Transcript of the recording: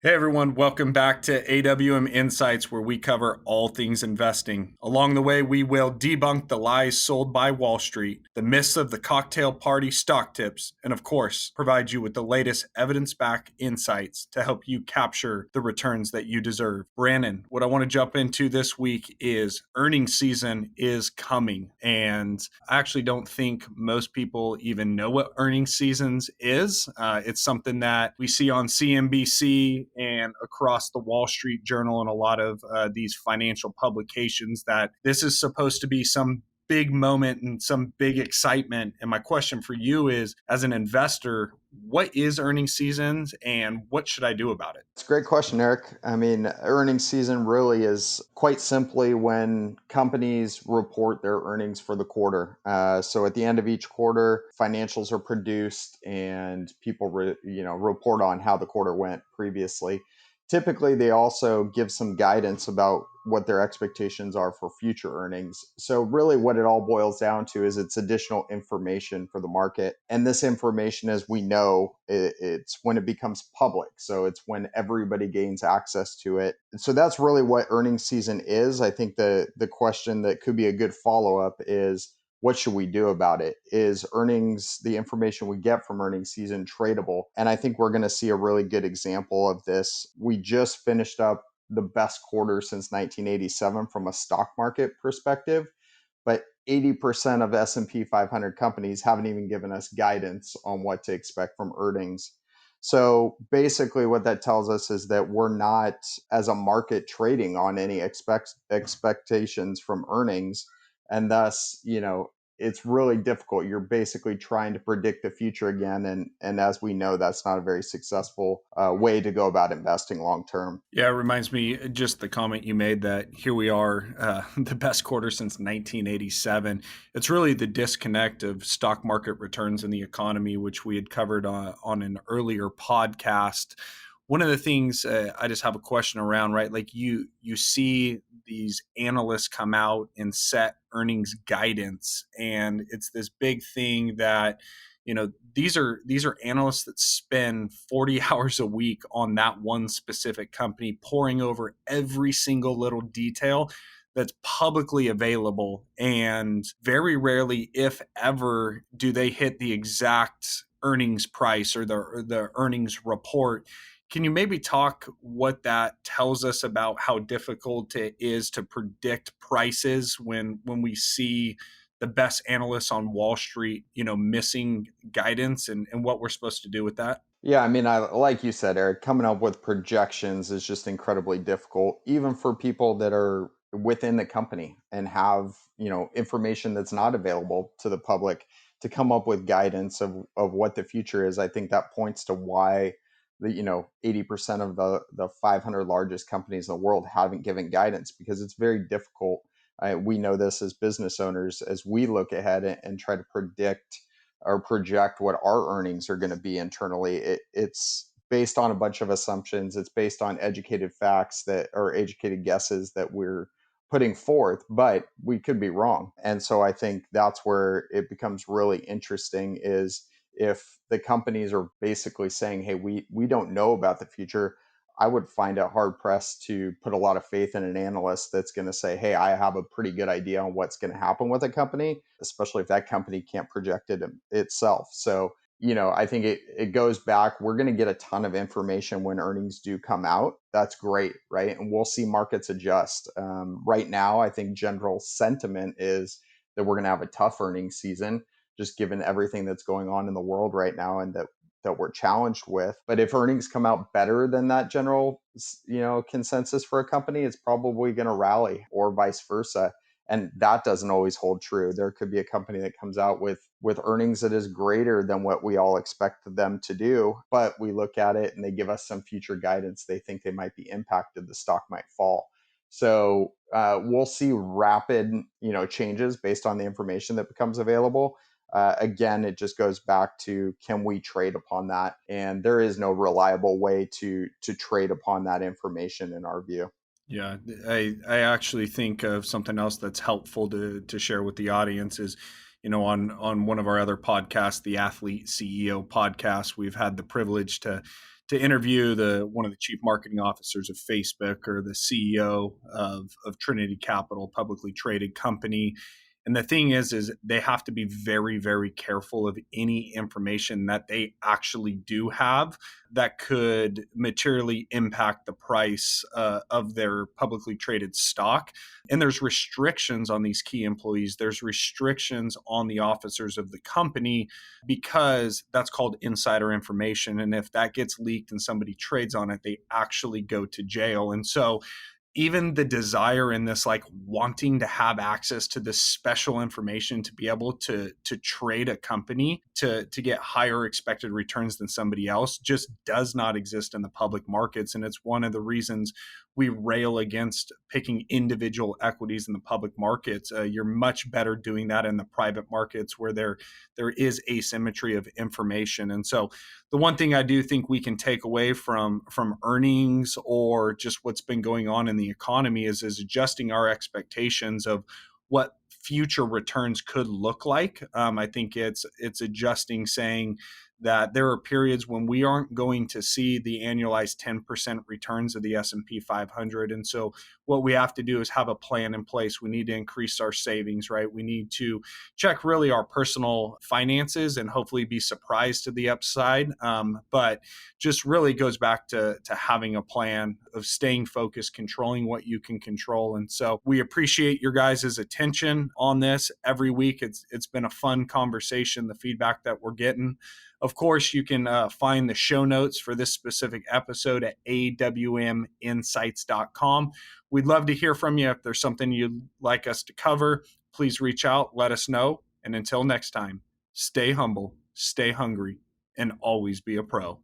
Hey everyone, welcome back to AWM Insights, where we cover all things investing. Along the way, we will debunk the lies sold by Wall Street, the myths of the cocktail party stock tips, and of course, provide you with the latest evidence-backed insights to help you capture the returns that you deserve. Brandon, what I want to jump into this week is earnings season is coming, and I actually don't think most people even know what earnings seasons is. It's something that we see on CNBC and across the Wall Street Journal and a lot of these financial publications, that this is supposed to be some big moment and some big excitement. And my question for you is, as an investor, what is earnings seasons and what should I do about it? It's a great question, Eric. I mean, earnings season really is quite simply when companies report their earnings for the quarter. So at the end of each quarter, financials are produced and people, report on how the quarter went previously. Typically, they also give some guidance about what their expectations are for future earnings. So really what it all boils down to is it's additional information for the market. And this information, as we know, it's when it becomes public. So it's when everybody gains access to it. So that's really what earnings season is. I think the question that could be a good follow-up is, what should we do about it? Is earnings, the information we get from earnings season, tradable? And I think we're going to see a really good example of this. We just finished up the best quarter since 1987 from a stock market perspective, but 80% of S&P 500 companies haven't even given us guidance on what to expect from earnings. So basically what that tells us is that we're not, as a market, trading on any expectations from earnings. And thus, it's really difficult. You're basically trying to predict the future again. And as we know, that's not a very successful way to go about investing long term. Yeah, it reminds me just the comment you made that here we are, the best quarter since 1987. It's really the disconnect of stock market returns in the economy, which we had covered on an earlier podcast. One of the things I just have a question around, right? Like you see these analysts come out and set earnings guidance, and it's this big thing that these are analysts that spend 40 hours a week on that one specific company, poring over every single little detail that's publicly available, and very rarely, if ever, do they hit the exact earnings price or the earnings report. Can you maybe talk what that tells us about how difficult it is to predict prices when we see the best analysts on Wall Street, missing guidance, and what we're supposed to do with that? Yeah, I mean, like you said, Eric, coming up with projections is just incredibly difficult, even for people that are within the company and have, information that's not available to the public to come up with guidance of what the future is. I think that points to why 80% of the 500 largest companies in the world haven't given guidance, because it's very difficult. We know this as business owners, as we look ahead and try to predict or project what our earnings are going to be internally. It's based on a bunch of assumptions. It's based on educated facts that or educated guesses that we're putting forth, but we could be wrong. And so I think that's where it becomes really interesting, is if the companies are basically saying, hey, we don't know about the future. I would find it hard pressed to put a lot of faith in an analyst that's going to say, hey, I have a pretty good idea on what's going to happen with a company, especially if that company can't project it itself. So, I think it goes back. We're going to get a ton of information when earnings do come out. That's great, right? And we'll see markets adjust. Right now, I think general sentiment is that we're going to have a tough earnings season, just given everything that's going on in the world right now, and that we're challenged with. But if earnings come out better than that general, consensus for a company, it's probably going to rally, or vice versa. And that doesn't always hold true. There could be a company that comes out with earnings that is greater than what we all expect them to do, but we look at it and they give us some future guidance. They think they might be impacted. The stock might fall. So we'll see rapid, changes based on the information that becomes available. Again, it just goes back to, can we trade upon that? And there is no reliable way to trade upon that information in our view. Yeah, I actually think of something else that's helpful to share with the audience is, on one of our other podcasts, the Athlete CEO podcast, we've had the privilege to to interview the one of the chief marketing officers of Facebook or the CEO of Trinity Capital, publicly traded company. And the thing is they have to be very, very careful of any information that they actually do have that could materially impact the price of their publicly traded stock. And there's restrictions on these key employees. There's restrictions on the officers of the company because that's called insider information. And if that gets leaked and somebody trades on it, they actually go to jail. And so even the desire in this, like wanting to have access to this special information to be able to trade a company to get higher expected returns than somebody else, just does not exist in the public markets. And it's one of the reasons we rail against picking individual equities in the public markets. You're much better doing that in the private markets where there is asymmetry of information. And so the one thing I do think we can take away from earnings or just what's been going on in the economy is adjusting our expectations of what future returns could look like. I think it's adjusting, saying that there are periods when we aren't going to see the annualized 10% returns of the S&P 500. And so what we have to do is have a plan in place. We need to increase our savings, right? We need to check really our personal finances and hopefully be surprised to the upside. But just really goes back to having a plan of staying focused, controlling what you can control. And so we appreciate your guys' attention on this every week. It's been a fun conversation, the feedback that we're getting. Of course, you can find the show notes for this specific episode at awminsights.com. We'd love to hear from you. If there's something you'd like us to cover, please reach out, let us know. And until next time, stay humble, stay hungry, and always be a pro.